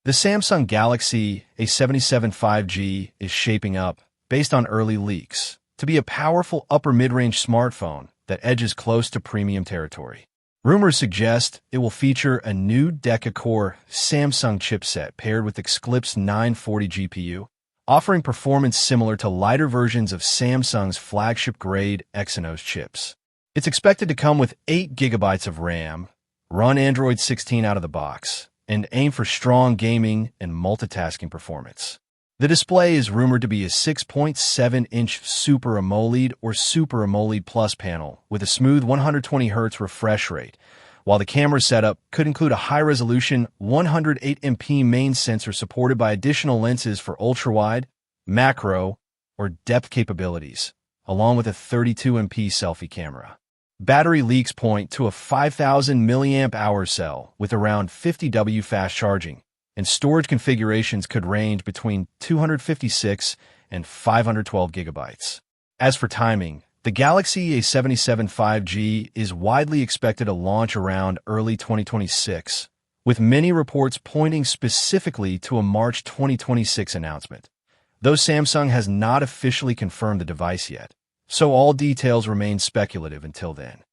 The Samsung Galaxy A77 5G is shaping up, based on early leaks, to be a powerful upper-mid-range smartphone that edges close to premium territory. Rumors suggest it will feature a new Deca-core Samsung chipset paired with Xclipse 940 GPU, offering performance similar to lighter versions of Samsung's flagship-grade Exynos chips. It's expected to come with 8 GB of RAM, run Android 16 out of the box, and aim for strong gaming and multitasking performance. The display is rumored to be a 6.7-inch Super AMOLED or Super AMOLED Plus panel with a smooth 120Hz refresh rate, while the camera setup could include a high-resolution 108MP main sensor supported by additional lenses for ultra-wide, macro, or depth capabilities, along with a 32MP selfie camera. Battery leaks point to a 5,000 mAh cell with around 50W fast charging, and storage configurations could range between 256 and 512 GB. As for timing, the Galaxy A77 5G is widely expected to launch around early 2026, with many reports pointing specifically to a March 2026 announcement. Though Samsung has not officially confirmed the device yet, so all details remain speculative until then.